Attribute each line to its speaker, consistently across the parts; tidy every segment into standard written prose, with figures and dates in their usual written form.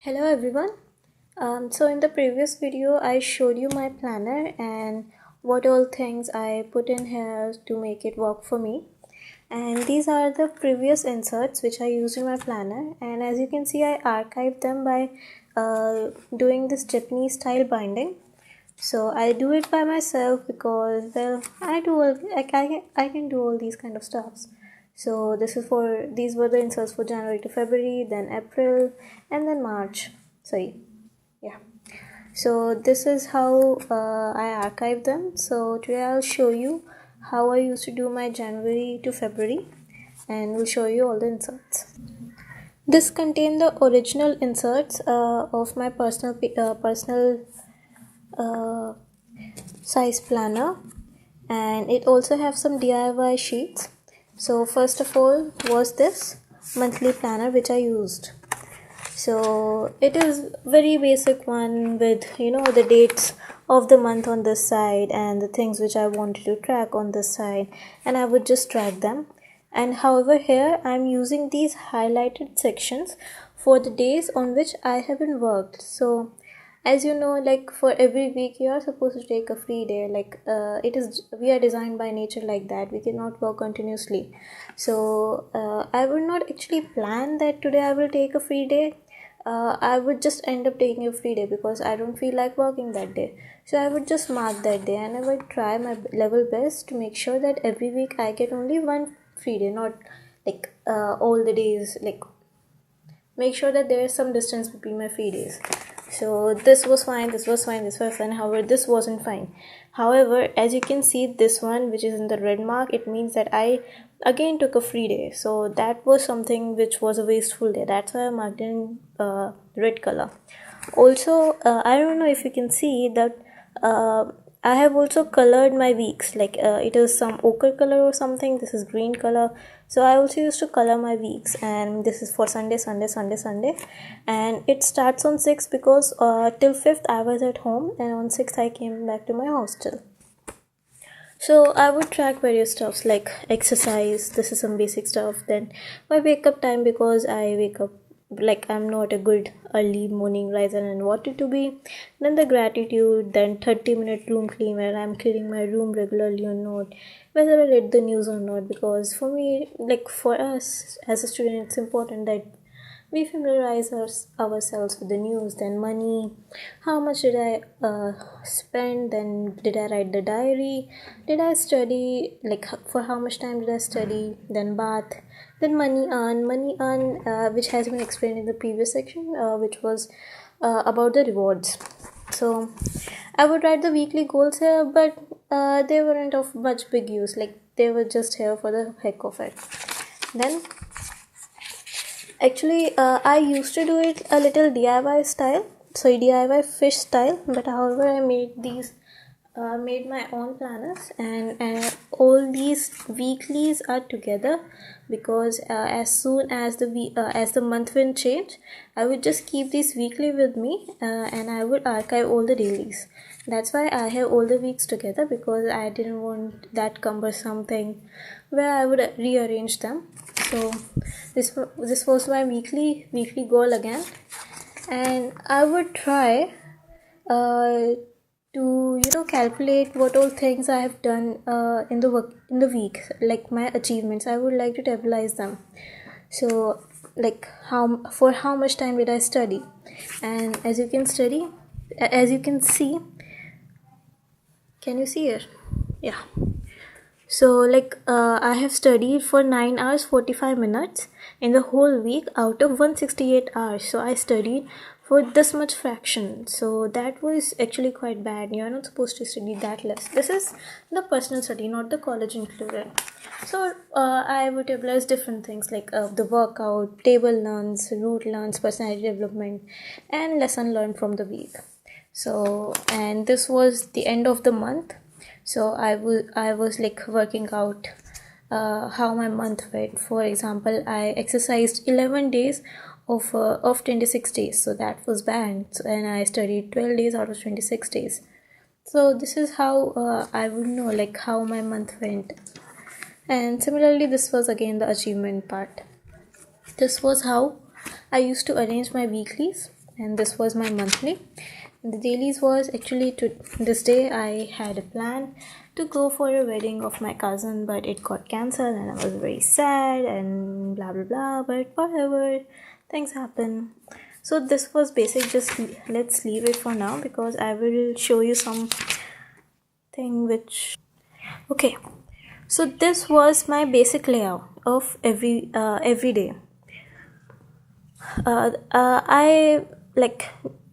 Speaker 1: Hello everyone. So in the previous video I showed you my planner and what all things I put in here to make it work for me. And these are the previous inserts which I used in my planner, and as you can see I archived them by doing this Japanese style binding. So I do it by myself because I can do all these kind of stuffs. So these were the inserts for January to February, then April, and then March. Sorry, yeah. So this is how I archive them. So today I'll show you how I used to do my January to February, and we'll show you all the inserts. This contains the original inserts of my personal uh, size planner, and it also have some DIY sheets. So first of all was this monthly planner which I used. So it is very basic one with the dates of the month on this side and the things which I wanted to track on this side, and I would just track them. And however, here I'm using these highlighted sections for the days on which I haven't worked. So as you know, like for every week you are supposed to take a free day. Like we are designed by nature like that, we cannot work continuously. So I would not actually plan that today I will take a free day. I would just end up taking a free day because I don't feel like working that day. So I would just mark that day and I would try my level best to make sure that every week I get only one free day, not like all the days. Like make sure that there is some distance between my free days. So this was fine, this was fine, this was fine. However, this wasn't fine. However, as you can see, this one which is in the red mark, it means that I again took a free day. So that was something which was a wasteful day. That's why I marked in red color. Also, I don't know if you can see that I have also colored my weeks. Like it is some ochre color or something. This is green color. So I also used to color my weeks, and this is for Sunday, Sunday, Sunday, Sunday. And it starts on 6th because till 5th I was at home, and on 6th I came back to my hostel. So I would track various stuffs like exercise. This is some basic stuff. Then my wake up time, because I wake up like I'm not a good early morning riser and wanted to be. Then the gratitude. Then 30-minute room clean, where I'm cleaning my room regularly or not, whether I read the news or not. Because for me, like for us as a student, it's important that we familiarize ourselves with the news. Then money, how much did I spend, then did I write the diary, did I study, like for how much time did I study, then bath, then money earn, which has been explained in the previous section, which was about the rewards. So I would write the weekly goals here, but they weren't of much big use. Like they were just here for the heck of it. Then actually, I used to do it a little DIY style, so DIY fish style. But however, I made my own planners, and all these weeklies are together because as soon as the month will change, I would just keep this weekly with me, and I would archive all the dailies. That's why I have all the weeks together, because I didn't want that cumbersome thing where I would rearrange them. So this was my weekly goal again, and I would try to calculate what all things I have done in the week, like my achievements. I would like to tabulate them. So like how much time did I study, and as you can see, can you see it? Yeah. So like I have studied for 9 hours 45 minutes in the whole week out of 168 hours. So I studied for this much fraction. So that was actually quite bad. You're not supposed to study that less. This is the personal study, not the college included. So I would tabulate different things like the workout, table learns, route learns, personality development, and lesson learned from the week. So, and this was the end of the month. So I was like working out how my month went. For example, I exercised 11 days of 26 days, so that was bad. And I studied 12 days out of 26 days. So this is how I would know like how my month went. And similarly, this was again the achievement part. This was how I used to arrange my weeklies. and this was my monthly. The dailies was actually to this day I had a plan to go for a wedding of my cousin, but it got cancelled and I was very sad and blah blah blah, but whatever, things happen. So this was basic, just let's leave it for now because I will show you something which okay. So this was my basic layout of every day. I like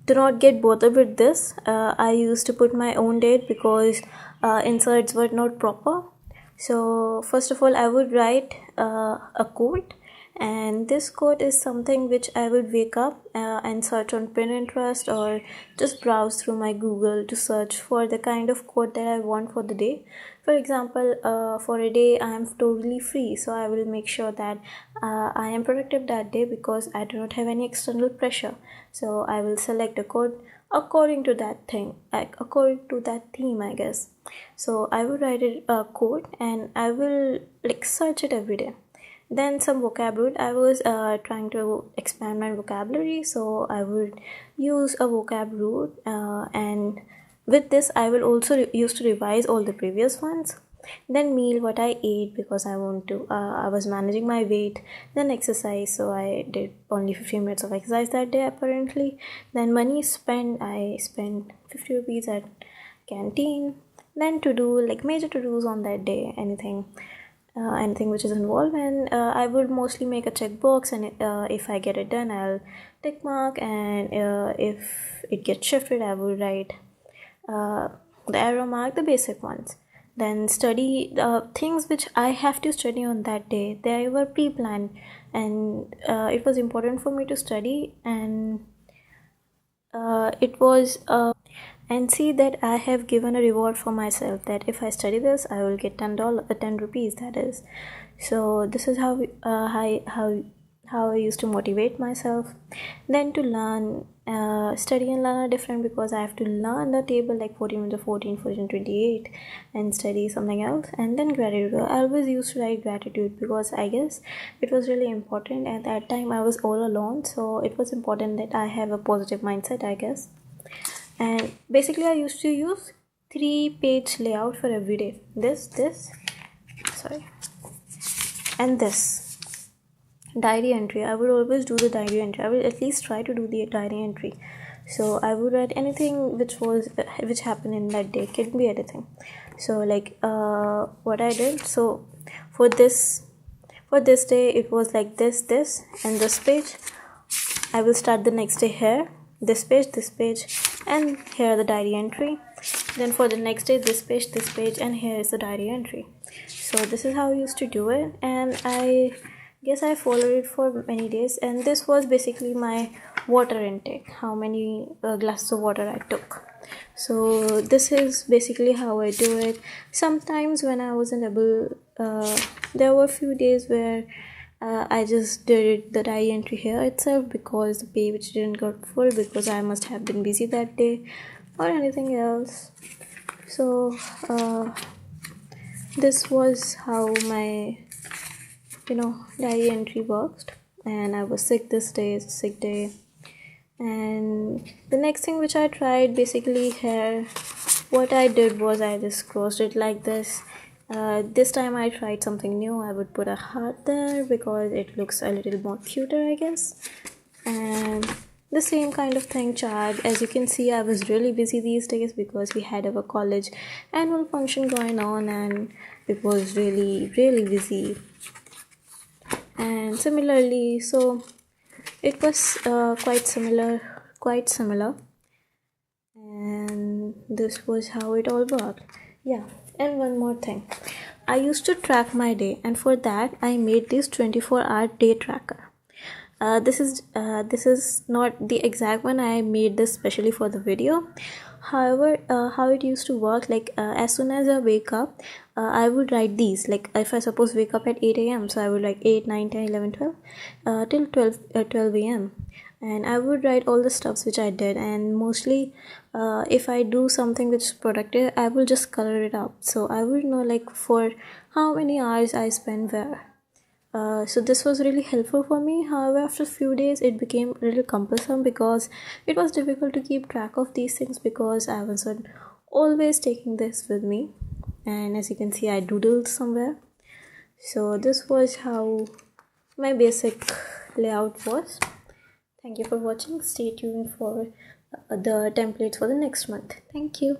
Speaker 1: do not get bothered with this. I used to put my own date because inserts were not proper. So first of all, I would write a quote, and this quote is something which I would wake up and search on Pinterest or just browse through my Google to search for the kind of quote that I want for the day. For example, for a day I am totally free, so I will make sure that I am productive that day because I do not have any external pressure. So I will select a quote according to that thing, like according to that theme, I guess. So I will write a quote and I will like search it every day. Then some vocabulary. I was trying to expand my vocabulary, so I would use a vocab root, and with this I will also use to revise all the previous ones. Then meal, what I ate because I want to I was managing my weight. Then exercise, so I did only 15 minutes of exercise that day apparently. Then money spent, I spent 50 rupees at canteen. Then to do like major to do's on that day, anything which is involved, and I would mostly make a checkbox, and if I get it done I'll tick mark, and if it gets shifted I will write the arrow mark, the basic ones. Then study things which I have to study on that day. They were pre-planned, and it was important for me to study, and it was and see that I have given a reward for myself, that if I study this I will get $10 rupees, that is. So this is how I used to motivate myself. Then to learn, study and learn are different because I have to learn the table like 14 to 14, 14 28 and study something else. And then gratitude, I always used to write gratitude because I guess it was really important. At that time I was all alone, so it was important that I have a positive mindset, I guess. And basically I used to use 3-page layout for every day. This and this diary entry. I would always do the diary entry. I will at least try to do the diary entry. So I would write anything which happened in that day. It can be anything. So like what I did, so for this day it was like this and this page. I will start the next day here, this page, and here the diary entry. Then for the next day this page, and here is the diary entry. So this is how I used to do it, and I guess I followed it for many days. And this was basically my water intake, how many glasses of water I took. So this is basically how I do it. Sometimes when I wasn't able, there were a few days where I just did the diary entry here itself because the page didn't got full because I must have been busy that day or anything else. So this was how my diary entry worked. And I was sick this day, it's a sick day. And the next thing which I tried, basically here what I did was I just crossed it like this. This time I tried something new. I would put a heart there because it looks a little more cuter, I guess. And the same kind of thing chart. As you can see, I was really busy these days because we had our college annual function going on, and it was really busy. And similarly, so it was quite similar, and this was how it all worked. Yeah. And one more thing, I used to track my day, and for that I made this 24-hour day tracker. This is not the exact one. I made this specially for the video. However, how it used to work, like as soon as I wake up, I would write these. Like if I suppose wake up at 8 a.m, so I would like 8, 9, 10, 11, 12 till 12 a.m. and I would write all the stuffs which I did. And mostly if I do something which is productive, I will just color it up, so I would know like for how many hours I spend where. So this was really helpful for me. However, after a few days it became really cumbersome because it was difficult to keep track of these things because I wasn't always taking this with me. And as you can see, I doodled somewhere. So this was how my basic layout was. Thank you for watching. Stay tuned for the templates for the next month. Thank you.